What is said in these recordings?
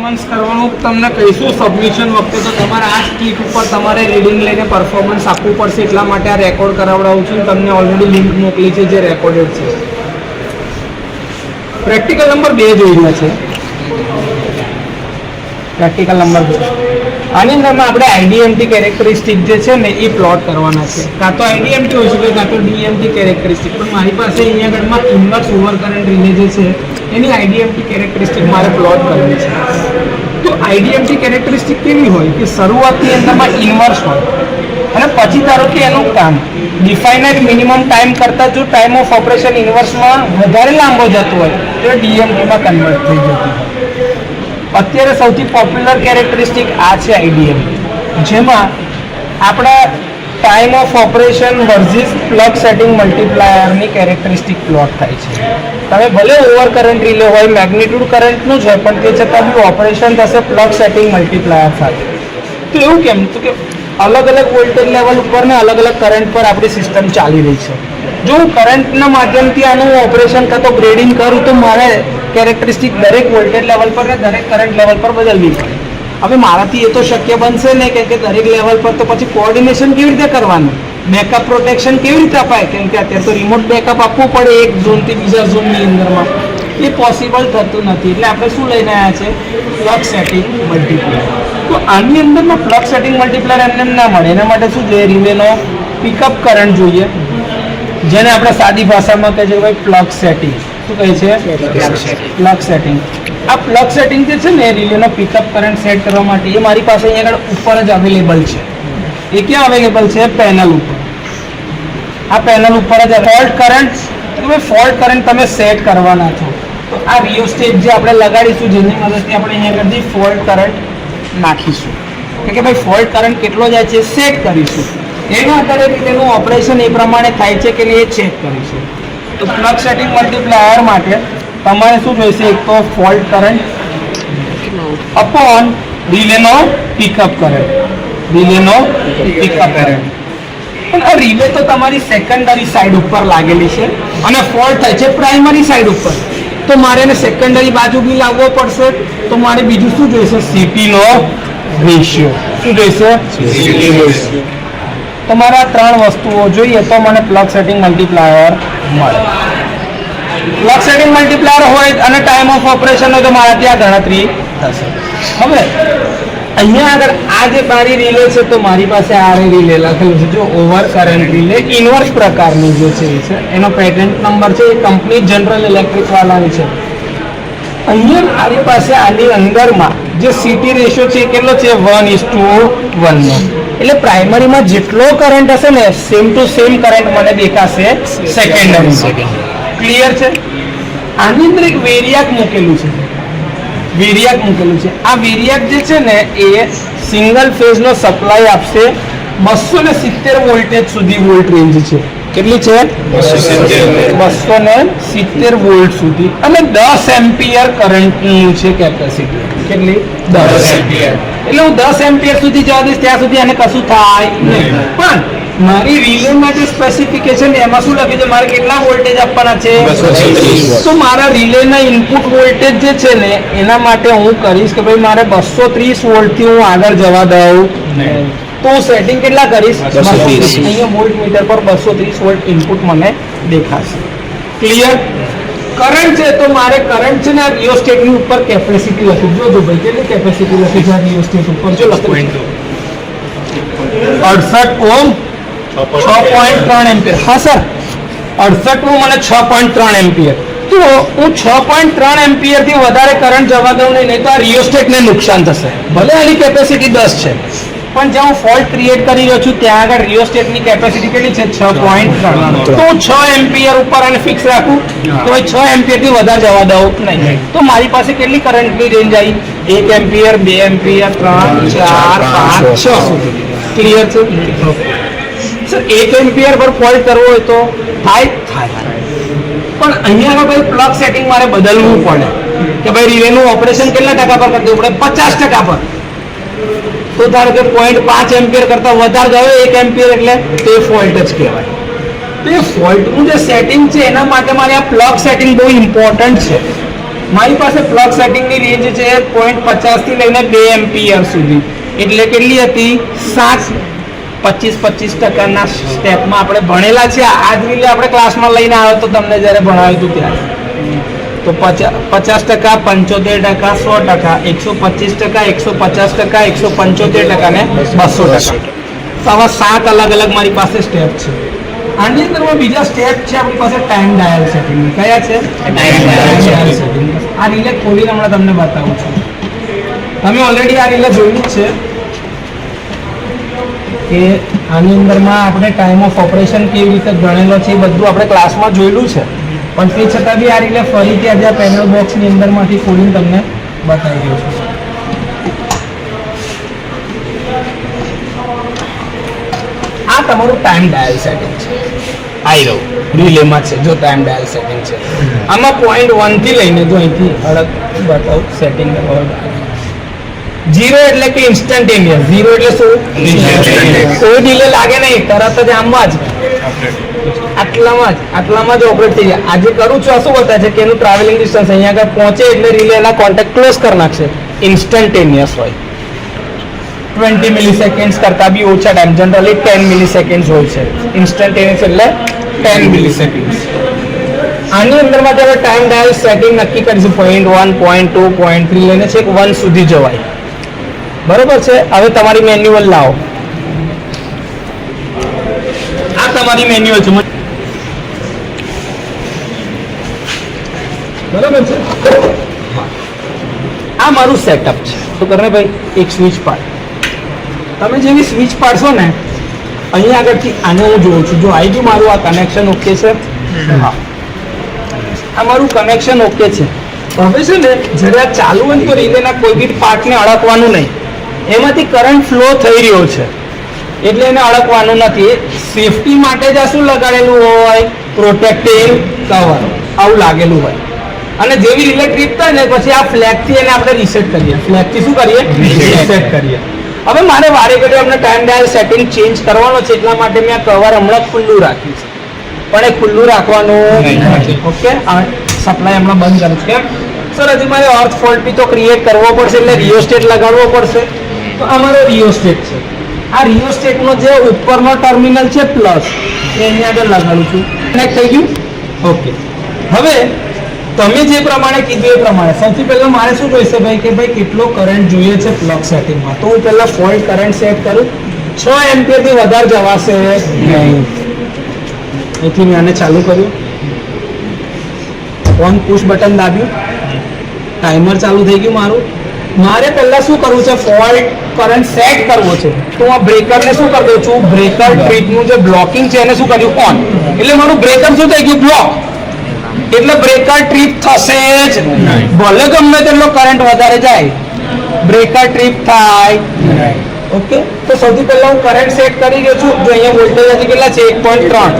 Performance કરવાનું તમને કહીશું સબમિશન વખતે, તો તમારે આ સ્કીટ ઉપર તમારે રીડિંગ લઈને પરફોર્મન્સ આપવું પડશે. એટલા માટે આ રેકોર્ડ કરાવડાવું છું. તમને ઓલરેડી લિંક મોકલી છે જે રેકોર્ડેડ છે. પ્રેક્ટિકલ નંબર 2 જોઈ રહ્યા છે. પ્રેક્ટિકલ નંબર 2 આની અંદરમાં આપણે આઈડીએમટી કેરેક્ટરિસ્ટિક જે છે ને એ પ્લોટ કરવાના છે. કાં તો આઈડીએમટી હોઈ શકે, કાં તો ડીએમટી કેરેક્ટરિસ્ટિક. પણ મારી પાસે અહીંયા આગળમાં ઇન્વર્સ ઓવર કરંટ રિલે જે છે એની આઈડીએમટી કેરેક્ટરિસ્ટિક મારે પ્લોટ કરવી છે. તો આઈડીએમટી કેરેક્ટરિસ્ટિક કેવી હોય કે શરૂઆતની અંદરમાં ઇન્વર્સ હોય અને પછી ધારો કે એનું કામ ડિફાઇનાઇટ મિનિમમ ટાઈમ કરતાં જો ટાઈમ ઓફ ઓપરેશન ઇન્વર્સમાં વધારે લાંબો જતો હોય તો ડીએમટીમાં કન્વર્ટ થઈ જતું હોય. અત્યારે સૌથી પોપ્યુલર કેરેક્ટરિસ્ટિક આ છે આઈડીએમટી, જેમાં આપણા time of operation versus plug setting મલ્ટીપ્લાયરની કેરેક્ટરિસ્ટિક પ્લોટ થાય છે. તમે ભલે ઓવર કરંટ રિલે હોય, મેગ્નિટ્યુડ કરંટનું જ હોય, પણ તે છતાં બી ઓપરેશન થશે પ્લગ સેટિંગ મલ્ટીપ્લાયર સાથે. તો એવું કેમ? તો કે અલગ અલગ વોલ્ટેજ લેવલ ઉપર ને અલગ અલગ કરંટ પર આપણી સિસ્ટમ ચાલી રહી છે. જો હું કરંટના માધ્યમથી આનું ઓપરેશન કાં તો ગ્રેડિંગ કરું તો મારે કેરેક્ટરિસ્ટિક દરેક વોલ્ટેજ લેવલ પર ને દરેક કરંટ લેવલ પર બદલવી પડે. હવે મારાથી એ તો શક્ય બનશે ને કે દરેક લેવલ પર, તો પછી કોઓર્ડિનેશન કેવી રીતે કરવાનું, બેકઅપ પ્રોટેક્શન કેવી રીતે અપાય? કેમ કે અત્યારે તો રિમોટ બેકઅપ આપવું પડે એક ઝોનથી બીજા ઝોનની અંદરમાં. એ પોસિબલ થતું નથી. એટલે આપણે શું લઈને આવ્યા છે? Plug setting multiplier. તો આની અંદરમાં પ્લગ સેટિંગ મલ્ટીપ્લાયર એમને ના મળે. એના માટે શું જોઈએ? રિલેનો પિકઅપ કરંટ જોઈએ, જેને આપણે સાદી ભાષામાં કહે છે કે ભાઈ પ્લગ સેટિંગ. શું કહે છે? Plug setting. આ પ્લગ સેટિંગ જે છે ને એ રિલેનો પિકઅપ કરંટ સેટ કરવા માટે એ મારી પાસે અહીંયા આગળ ઉપર જ અવેલેબલ છે. એ ક્યાં અવેલેબલ છે? પેનલ ઉપર. આ પેનલ ઉપર જ ફોલ્ટ કરંટ, ફોલ્ટ કરંટ તમે સેટ કરવાના છો. તો આ રિયોસ્ટેટ જે આપણે લગાડીશું, જેની મદદથી આપણે અહીંયા આગળથી ફોલ્ટ કરંટ નાખીશું કે ભાઈ ફોલ્ટ કરંટ કેટલો જાય છે સેટ કરીશું. એના આધારે તેનું ઓપરેશન એ પ્રમાણે થાય છે કે નહીં એ ચેક કરીશું. તો પ્લગ સેટિંગ મલ્ટીપ્લાયર માટે તમારે શું જોઈશે? એક તો ફોલ્ટ કરંટ અપોન રિલેનો પિકઅપ કરંટ. રિલેનો પિકઅપ કરંટ. પણ આ રિલે તો તમારી સેકન્ડરી સાઈડ ઉપર લાગેલી છે અને ફોલ્ટ થાય છે પ્રાઇમરી સાઈડ ઉપર. તો મારે એને સેકન્ડરી બાજુ બી લાવવો પડશે. તો મારે બીજું શું જોઈશે? સીટીનો રેશિયો. શું જોઈશે? CT ratio. તમારા 3 વસ્તુઓ જોઈએ તો મને પ્લગ સેટિંગ મલ્ટીપ્લાયર મળે. પ્લગ સેટિંગ મલ્ટીપ્લાયર હોય અને ટાઈમ ઓફ ઓપરેશન હોય તો મારા ત્યાં ગણતરી થશે. હવે અહીંયા આગળ આ જે મારી રિલે છે તો મારી પાસે આ રિલે લખેલું છે જો ઓવર કરંટ રિલે ઇન્વર્સ પ્રકારની જે છે એનો પેટન્ટ નંબર છે એ કંપની જનરલ ઇલેક્ટ્રિક વાળાની છે. અહીંયા મારી પાસે આની અંદરમાં જે સીટી રેશિયો છે એ કેટલો છે? 1:1 નો. એટલે પ્રાઇમરીમાં જેટલો કરંટ હશે ને સેમ ટુ સેમ કરંટ મને દેખાશે સેકન્ડરી. ક્લિયર છે? આની અંદર એક વેરિયાક મૂકેલું છે. વેરિયાક મૂકેલું છે. આ વેરિયાક જે છે ને એ સિંગલ ફેઝનો સપ્લાય આપશે 270 વોલ્ટેજ સુધી વોલ્ટ રેન્જ છે. કેટલી છે? 270 વોલ્ટ સુધી અને 10 એમ્પિયર કરંટનું છે કેપેસિટી. કેટલી? 10 એમ્પિયર. એટલે હું 10 એમ્પિયર સુધી જવા દઈશ ત્યાં સુધી આને કશું થાય નહીં. પણ મારી રિલેમાં જે સ્પેસિફિકેશન એમાં શું લખ્યું છે? મારે કેટલા વોલ્ટેજ આપવાના છે? 230. તો મારા રિલેના ઇનપુટ વોલ્ટેજ જે છે ને એના માટે હું કરીશ કે ભાઈ મારે 230 વોલ્ટથી હું આગળ જવા દઉં. તો હું સેટિંગ કેટલા કરીશ? 230. અહીંયા વોલ્ટ મીટર પર 230 વોલ્ટ ઇનપુટ મને દેખાશે. ક્લિયર? કરંટ છે તો મારે કરંટ છે ને આ રિયોસ્ટેટની ઉપર કેપેસિટી લખી. જોજો ભાઈ કેટલી કેપેસિટી લખી છે આ રિયોસ્ટેટ ઉપર? જો લખી 68 ઓહ્મ 6.3 એમ્પિયર. હા સર, 68 ઓહ્મ અને 6.3 એમ્પિયર. તો હું 6.3 એમ્પિયર થી વધારે કરંટ જવા દઉં નહીં તો આ રિયોસ્ટેટને નુકસાન થશે. ભલે આની કેપેસિટી 10 છે પણ જ્યાં હું ફોલ્ટ ક્રિએટ કરી રહ્યો છું ત્યાં આગળ રિયોસ્ટેટની કેપેસિટી કેટલી છે? 6.3. તો 6 એમ્પિયર ઉપર આને ફિક્સ રાખું તો 6 એમ્પિયર થી વધારે જવા દઉં નહીં. તો મારી પાસે કેટલી કરંટની રેન્જ આવી? 1 એમ્પિયર, 2 એમ્પિયર, 3, 4, 5, 6 સુધી. ક્લિયર છે? સર 1 એમ્પિયર પર ફોલ્ટ કરવો હોય તો થાય. પણ અહીંયા ભાઈ પ્લગ સેટિંગ મારે બદલવું પડે કે ભાઈ રિલેનું ઓપરેશન કેટલા ટકા પર કરી દેવું પડે? 50% પર. તો ધારો કે 0.5 એમ્પિયર કરતા વધારે ગયો 1 એમ્પિયર એટલે તે ફોલ્ટ જ કહેવાય. તો એ ફોલ્ટનું જે સેટિંગ છે એના માટે મારે આ પ્લગ સેટિંગ બહુ ઇમ્પોર્ટન્ટ છે. મારી પાસે પ્લગ સેટિંગની રેન્જ છે 0.50 થી લઈને 2 એમ્પિયર સુધી, એટલે કેટલી હતી 25% સ્ટેપમાં આપણે ભણેલા છે. આ જ રીતે આપણે ક્લાસમાં લઈને આવ્યો તો તમને જ્યારે ભણાવ્યું હતું ત્યારે તો 50%, 75%, 100%, 125%, 150%, 175% ને 200%. તો આવા 7 અલગ અલગ મારી પાસે સ્ટેપ છે. આની અંદરમાં બીજા સ્ટેપ છે આપણી પાસે ટાઈમ ડાયલ સેટિંગ. કયા છે? Time dial setting. આ રિલે ખોલીને હમણાં તમને બતાવું છું. તમે ઓલરેડી આ રિલે જોયેલી જ છે કે આની અંદરમાં આપણે ટાઈમ ઓફ ઓપરેશન કેવી રીતે ગણેલો છે એ બધું આપણે ક્લાસમાં જોયેલું છે, પણ તે છતાં બી આ રિલે ફરીથી આજે આ પેનલ બોક્સની અંદરમાંથી ખોલીને તમને બતાવી દઉં છું. આ તમારું ટાઈમ ડાયલ સેટિંગ છે. આઈ રહ્યું રિલેમાં છે જો ટાઈમ ડાયલ સેટિંગ છે. આમાં 0.1 થી લઈને જો અહીંથી અલગ બતાવું સેટિંગ 0 એટલે કે ઇન્સ્ટન્ટેનિયસ. 0 એટલે શું? કોઈ ડિલે લાગે નહીં, તરત જ આમાં જ આટલામાં જ ઓપરેટ થઈ જાય. આજે કરું છું આ શું બતાવે છે કે એનું ટ્રાવેલિંગ ડિસ્ટન્સ અહીંયા આગળ પહોંચે એટલે રિલે એના કોન્ટેક્ટ ક્લોઝ કરી નાખશે. ઇન્સ્ટન્ટેનિયસ હોય 20 મિલીસેકન્ડ્સ કરતાં બી ઓછા ટાઈમ, જનરલી 10 મિલીસેકન્ડ્સ હોય છે. ઇન્સ્ટન્ટેનિયસ એટલે 10 મિલીસેકન્ડ્સ. આની અંદરમાં જ્યારે ટાઈમ ડાયલ સેટિંગ નક્કી કરીશું 0.1, 0.2, 0.3 લઈને છેક 1 સુધી જવાય. બરોબર છે. હવે તમારી મેન્યુઅલ લાવો. આ તમારી મેન્યુઅલ છે. બરોબર છે. આ મારું સેટઅપ છે. તો કરે ભાઈ એક સ્વિચ પાડ. તમે જેવી સ્વિચ પાડશો ને અહીંયા આગળથી આને હું જોઉં છું. જો આવી ગયું મારું આ કનેક્શન ઓકે છે. હા, આ મારું કનેક્શન ઓકે છે. હવે છે ને જ્યારે આ ચાલુ હોય તો રિલેના કોઈ બી પાર્ટને અડકવાનું નહીં. એમાંથી કરંટ ફ્લો થઈ રહ્યો છે એટલે એને અડકવાનું નથી. સેફટી માટે જ આ શું લગાડેલું હોય? પ્રોટેક્ટિવ કવર આવું લાગેલું હોય. અને જેવી રિલે ટ્રીપ થાય ને પછી આ ફ્લેગથી એને આપણે રીસેટ કરીએ. ફ્લેગથી શું કરીએ? રીસેટ કરીએ. હવે મારે વારે ઘડીએ આપણે ટાઈમ ડાયલ સેટિંગ ચેન્જ કરવાનો છે એટલા માટે મેં આ કવર હમણાં ખુલ્લું રાખ્યું છે, પણ એ ખુલ્લું રાખવાનું ઓકે. સપ્લાય હમણાં બંધ કરું છું. કેમ સર? હજી મારે અર્થ ફોલ્ટ બી તો ક્રિએટ કરવો પડશે એટલે રિયોસ્ટેટ લગાડવો પડશે. તો આ મારો રિયોસ્ટેટ છે. આ રિયોસ્ટેટનો જે ઉપરનો ટર્મિનલ છે પ્લસ એ અહીંયા આગળ લગાડું છું. કનેક્ટ થઈ ગયું? ઓકે. હવે તમે જે પ્રમાણે કીધું એ પ્રમાણે સૌથી પહેલાં મારે શું જોઈશે ભાઈ કે ભાઈ કેટલો કરંટ જોઈએ છે પ્લગ સેટિંગમાં. તો હું પહેલાં ફોલ્ટ કરંટ સેટ કરું. 6 એમ્પિયરથી વધારે જવાશે નહીં. અહીંથી મેં આને ચાલુ કર્યું, ઓન પુશ બટન દાબ્યું, ટાઈમર ચાલુ થઈ ગયું મારું. મારે પહેલા શું કરવું છે? ફોલ્ટ કરંટ સેટ કરવો છે. તો હું આ બ્રેકરને શું કરી દઉં છું? બ્રેકર ટ્રીપનું જે બ્લોકિંગ છે એને શું કર્યું? ઓન. એટલે મારું બ્રેકર શું થઈ ગયું? બ્લોક. એટલે બ્રેકર ટ્રીપ થશે જ નહીં. ભલે ગમે તેટલો કરંટ વધારે જાય, બ્રેકર ટ્રીપ થાય. ઓકે. તો સૌથી પહેલા હું કરંટ સેટ કરી રહ્યો છું. જો અહીંયા વોલ્ટેજ હજી કેટલા છે? 1.3.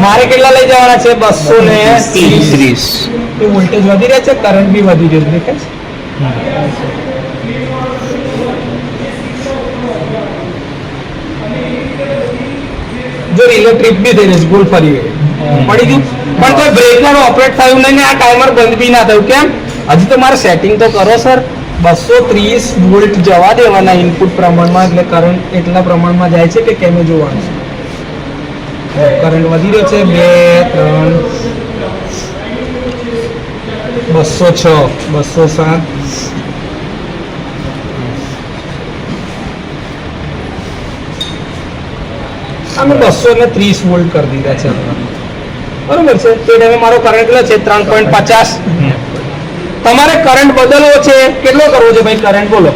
મારે કેટલા લઈ જવાના છે? 230. એ વોલ્ટેજ વધી રહ્યા છે, કરંટ બી વધી રહ્યો છે. દેખાય છે? જો રિલે ટ્રીપ બી થઈ રહી છે, ગોલ ફરી ગઈ, પડી ગયું, પણ કોઈ બ્રેકર ઓપરેટ થયું નહીં ને આ ટાઈમર બંધ બી ના થયું. કેમ? હજી તો મારે સેટિંગ તો કરો સર. 230 વોલ્ટ જવા દેવાના ઇનપુટ પ્રમાણમાં, એટલે કરંટ એટલા પ્રમાણમાં જાય છે કે કેમ જોવાનું છે. કરંટ વધી રહ્યો છે 2, 3, 206, 207. અમે 230 વોલ્ટ કરી દીધા છે. બરોબર છે. તે ટાઈમે મારો કરંટ કેટલો છે? 3.50. તમારે કરંટ બદલવો છે, કેટલો કરવો છે ભાઈ? કરંટ બોલો.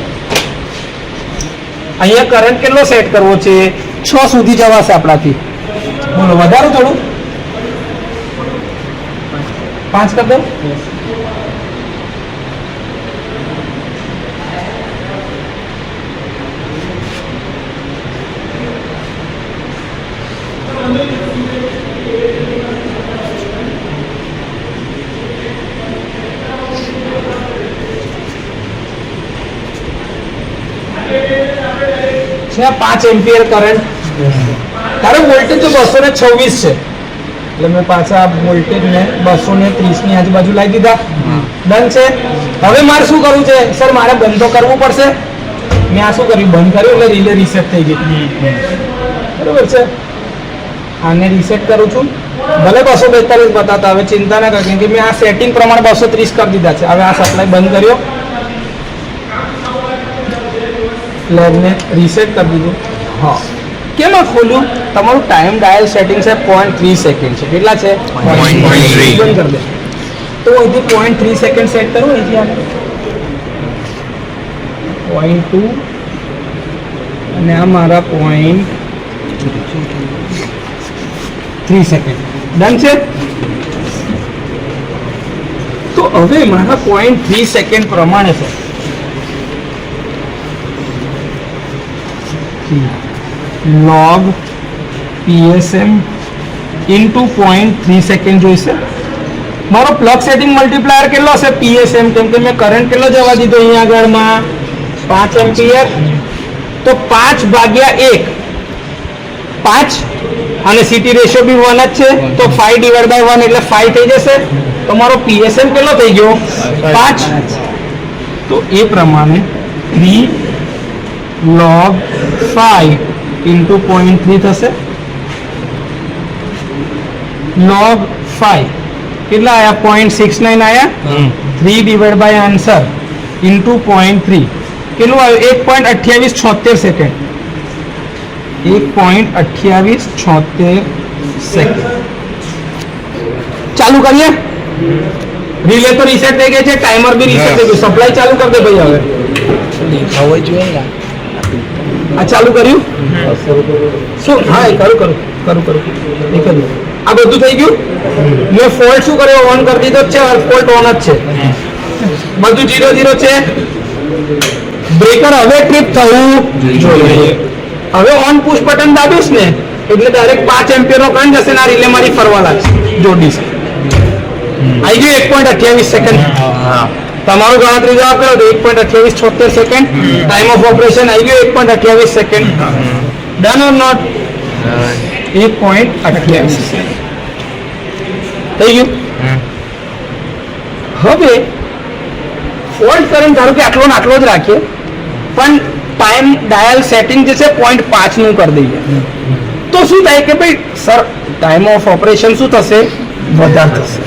અહીંયા કરંટ કેટલો સેટ કરવો છે? 6 સુધી જવાશે આપણાથી. બોલો વધારો થોડું? 5 કરી દો. છે 5 એમ્પિયર કરંટ. તારો વોલ્ટેજ તો 226 છે. એટલે મેં પાછા વોલ્ટેજને 230 ની આજુબાજુ લાવી દીધા. ડન છે. હવે મારે શું કરવું છે સર? મારે બંધ તો કરવું પડશે. મેં આ શું કર્યું? બંધ કર્યું એટલે રિલે રીસેટ થઈ ગઈ. બરોબર છે. આને રીસેટ કરું છું. ભલે 242 બતાતા, હવે ચિંતા ના કર, કેમ કે મેં આ સેટિંગ પ્રમાણે 230 કરી દીધા છે. હવે આ સપ્લાય બંધ કર્યો, ફ્લેગને રીસેટ કરી દીધું. હા, કેમ આ ખોલ્યું? તમારું ટાઈમ ડાયલ સેટિંગ છે 0.3 સેકન્ડ છે. કેટલા છે? 0.3. બંધ કરી દે. તો અહીંથી 0.3 સેકન્ડ સેટ કરું. અહીંથી આને 0.2 અને આ મારા 0.3 સેકન્ડ. ડન છે. તો હવે મારા 0.3 સેકન્ડ પ્રમાણે છે log PSM into 0.3 સેકન્ડ જોઈશે. મારો પ્લગ સેટિંગ મલ્ટીપ્લાયર કેટલો હશે? PSM, કેમ કે મેં કરંટ કેટલો જવા દીધો અહીંયા આગળમાં 5 એમ્પિયર. તો 5 ભાગ્યા 1 5 અને CT રેશિયો બી 1 જ છે, તો 5 ડિવાઇડ બાય 1 એટલે 5 થઈ જશે. તો મારો PSM કેટલો થઈ ગયો? 5. તો એ પ્રમાણે 3 log 5 into 0.3 થશે. log 5 કેટલા આયા? 0.69 આયા. 3 ડિવાઇડ બાય આન્સર into 0.3 કેટલું આવ્યું? 1.2876 સેકન્ડ. 1.2876 સેકન્ડ. ચાલુ કરીએ. રિલે તો રીસેટ થઈ ગઈ છે, ટાઈમર બી રીસેટ થઈ ગયું. સપ્લાય ચાલુ કરી દે ભાઈ. હવે દેખાવું જોઈએ. આ ચાલુ કર્યું? શું? હા, કરું. એ કર્યું. આ બધું થઈ ગયું. મેં ફોલ્ટ શું કર્યો? ઓન કરી દીધો છે. ફોલ્ટ ઓન જ છે. બધું 0 છે. બ્રેકર હવે ટ્રીપ થવું જોઈએ. હવે ઓન પુશ બટન દાબીશ ને એટલે ડાયરેક્ટ 5 એમ્પિયર નો કરંટ જશે ને આ રિલે મારી ફરવા લાગશે. જોડીશ. આવી ગયું 1.28 સેકન્ડ. તમારું ગણતરી જવાબ કરો તો 1.2876 સેકન્ડ. ટાઈમ ઓફ ઓપરેશન આવી ગયો 1.28 સેકન્ડ. Done or not? 1.28 થઈ ગયું. હવે ફોલ્ટ કરંટ ધારો કે આટલો ને આટલો જ રાખીએ, પણ ટાઈમ ડાયલ સેટિંગ જે છે 0.5 નું કરી દઈએ. તો શું થાય કે ભાઈ સર ટાઈમ ઓફ ઓપરેશન શું થશે? વધારે થશે.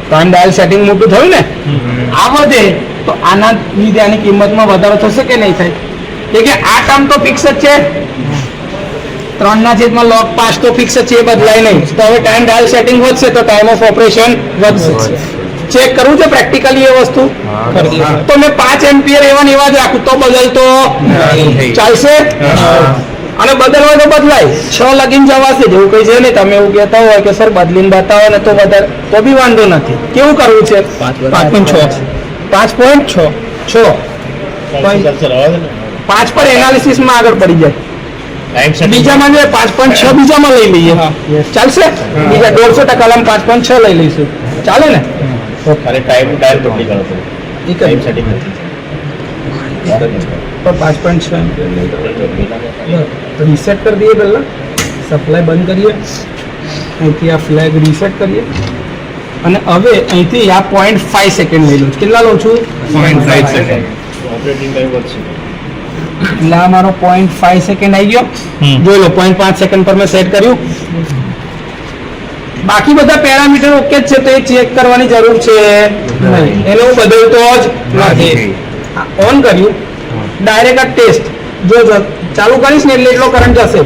ટાઈમ ડાયલ સેટિંગ મોટું થયું ને, આ વધે તો આના લીધે આની કિંમતમાં વધારો થશે કે નહીં થાય? કે આ ટર્મ તો ફિક્સ જ છે, 3/log 5 તો ફિક્સ જ છે, એ બદલાય નહીં. તો હવે ટાઈમ ડાયલ સેટિંગ વધશે તો ટાઈમ ઓફ ઓપરેશન વધશે. ચેક કરવું છે પ્રેક્ટિકલી એ વસ્તુ. તો મેં 5 એમ્પિયર એવા ને એવા જ રાખું તો બદલતો ચાલશે? અને બદલવા તો બદલાય. 6 લગીન જવાશે. જેવું કઈ છે ને, તમે એવું કહેતા હોય કે સર બદલીને બતાવો ને તો વધારે, તો બી વાંધો નથી. કેવું કરવું છે? 5.6 5 પર એનાલિસિસમાં આગળ પડી જાય. બીજામાં 5.6 બીજામાં લઈ લઈએ. ચાલશે? બીજા 150% 5.6 લઈ લઈશું. ચાલે ને? ટાઈમ ડાયલ બદલી કરો તો ટાઈમ સેટિંગ નથી. તો 5.6 રીસેટ કરી દઈએ. પહેલાં સપ્લાય બંધ કરીએ. અહીંથી આ ફ્લેગ રીસેટ કરીએ અને હવે અહીંથી આ 0.5 સેકન્ડ લઈ લઉં. કેટલા લઉં છું? 0.5 સેકન્ડ. ઓપરેટિંગ ટાઈમ વધશે એટલે આ મારો 0.5 સેકન્ડ આવી ગયો. જોઈ લો 0.5 સેકન્ડ પર મેં સેટ કર્યું. બાકી બધા પેરામીટર ઓકે જ છે, તો એ ચેક કરવાની જરૂર છે નહીં. એને હું બદલતો જ નથી. ઓન કર્યું, ડાયરેક્ટ આ ટેસ્ટ જો ચાલુ કરીશ ને એટલે એટલો કરંટ જશે.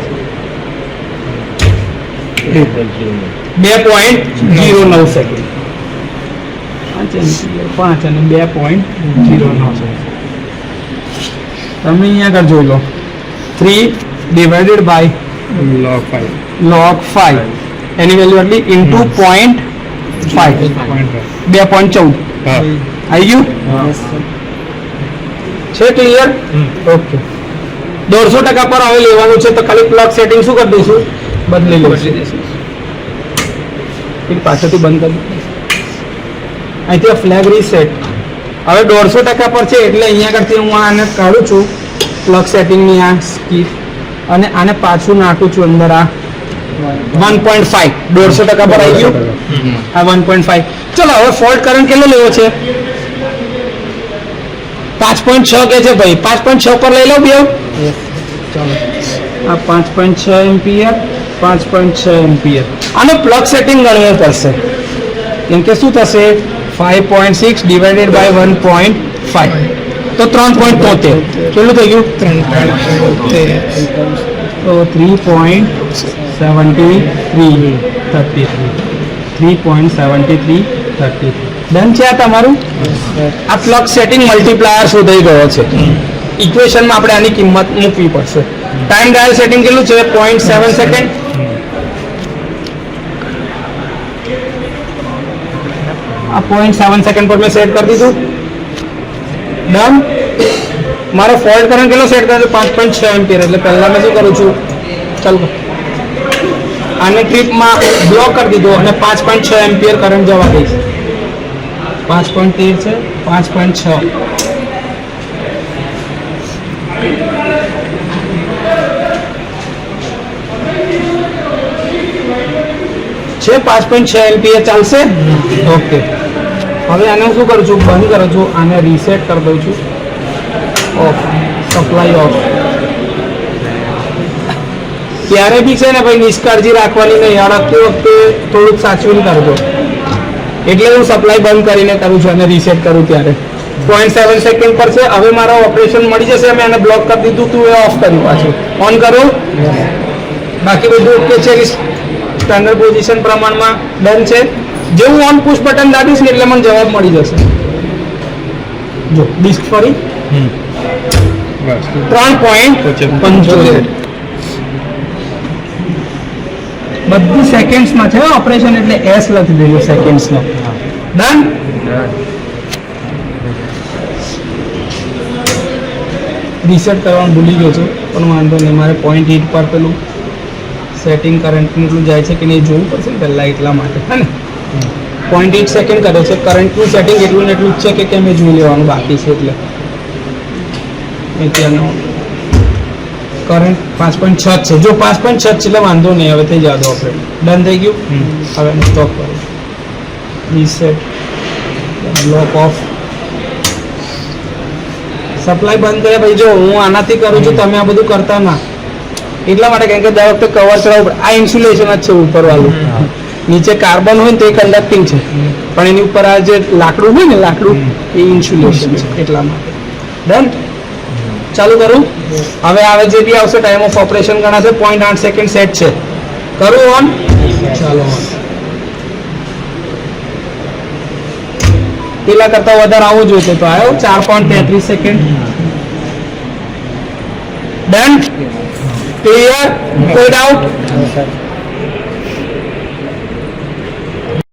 2.09 સેકન્ડ. 5 અને 2.09 સેકન્ડ. તમે અહીંયા આગળ જોઈ લો. 3 ડિવાઇડેડ બાય log 5 એની વેલ્યુ એટલી ઇન્ટુ 0.5 2.14 આવી ગયું છે. ક્લિયર? ઓકે. 150% પર હવે લેવાનું છે તો ખાલી પ્લગ સેટિંગ શું કરી દઈશું? બદલી લઈશું. પાછળથી બંધ કરી અહીંથી ફ્લેગ રીસેટ. હવે 150% પર છે એટલે અહીંયા આગળથી હું આને કાઢું છું પ્લગ સેટિંગની આ સ્કીપ અને આને પાછું નાખું છું અંદર આ 1.5 150% પર આવી ગયું આ 1.5 ચલો હવે ફોલ્ટ કરંટ કેટલો લેવો છે 5.6 કે છે ભાઈ 5.6 પર લઈ લો બે ચાલો આ 5.6 એમ્પિયર 5.6 એમ્પિયર આનો પ્લગ સેટિંગ ગણવું પડશે કેમ કે શું થશે 5.6 ડિવાઇડેડ બાય 1.5 તો 3.73 કેટલું થઈ ગયું 3.73 તો 3.73 ડન છે આ તમારું આ પ્લગ સેટિંગ મલ્ટીપ્લાયર શોધાઈ ગયો છે ઇક્વેશનમાં આપણે આની કિંમત મૂકવી પડશે ટાઈમ ડાયલ સેટિંગ કેટલું છે 0.7 સેકન્ડ આ 0.7 સેકન્ડ પર મેં સેટ કરી દીધું ડન મારો ફોલ્ટ કરંટ કેટલો સેટ કર્યો 5.6 એમ્પિયર એટલે પહેલા મેં શું કરું છું ચાલો આને ટ્રીપમાં બ્લોક કરી દીધો અને 5.6 એમ્પિયર કરંટ જવા દઈશ 5.13 છે 5.6 છે 5.6 એમ્પિયર ચાલશે ઓકે હવે આને શું કરું છું બંધ કરું છું આને રીસેટ કરી દઉં છું ઓફ સપ્લાય ઓફ ત્યારે બી છે ને ભાઈ નિષ્કાળજી રાખવાની નહીં અડકતી વખતે થોડુંક સાચવીને કરજો એટલે હું સપ્લાય બંધ કરીને કરું છું અને રીસેટ કરું ત્યારે 0.7 સેકન્ડ પર છે હવે મારા ઓપરેશન મળી જશે મેં એને બ્લોક કરી દીધું તું એ ઓફ કર્યું પાછું ઓન કરું બાકી બધું ઓકે છે સ્ટાન્ડર્ડ પોઝિશન પ્રમાણમાં ડન છે જેવું ઓન પુશ બટન દાબીશ ને એટલે મને જવાબ મળી જશે જો ડિસ્ક ફરી 3.75 બધું સેકન્ડ્સમાં છે ઓપરેશન એટલે એસ લખી દેજો સેકન્ડ્સનો ડન રીસેટ કરવાનું ભૂલી ગયો છું પણ વાંધો નહીં મારે 0.8 પર પેલું સેટિંગ કરંટનું એટલું જાય છે કે નહીં જોવું પડશે ને પહેલાં એટલા માટે હે ને 0.8 સેકન્ડ કરે છે કરંટનું સેટિંગ એટલું ને એટલું જ છે કે મેં જોઈ લેવાનું બાકી છે એટલે અત્યારનો કરંટ 5.6 છે જો 5.6 છે એટલે વાંધો નહીં હવે થઈ જવા દો આપણે ડન થઈ ગયું હવે સ્ટોપ કરો રીસેટ બ્લોક ઓફ સપ્લાય બંધ કરે ભાઈ જો હું આનાથી કરું છું તમે આ બધું કરતા ના એટલા માટે કારણ કે દર વખતે કવર ચડાવવું પડે આ ઇન્સ્યુલેશન જ છે ઉપરવાળું નીચે કાર્બન હોય ને તે કંડક્ટિંગ છે પણ એની ઉપર આ જે લાકડું હોય ને લાકડું એ ઇન્સ્યુલેશન છે એટલા માટે ડન ચાલુ કરું હવે આવે જે બી આવશે ટાઈમ ઓફ ઓપરેશન ગણાશે 0.8 સેકન્ડ સેટ છે કરું ઓન ચાલો પેલા કરતા વધારે આવવું જોઈએ તો આવ્યો 4.33 સેકન્ડ ડન ક્લિયર કોઈ ડાઉટ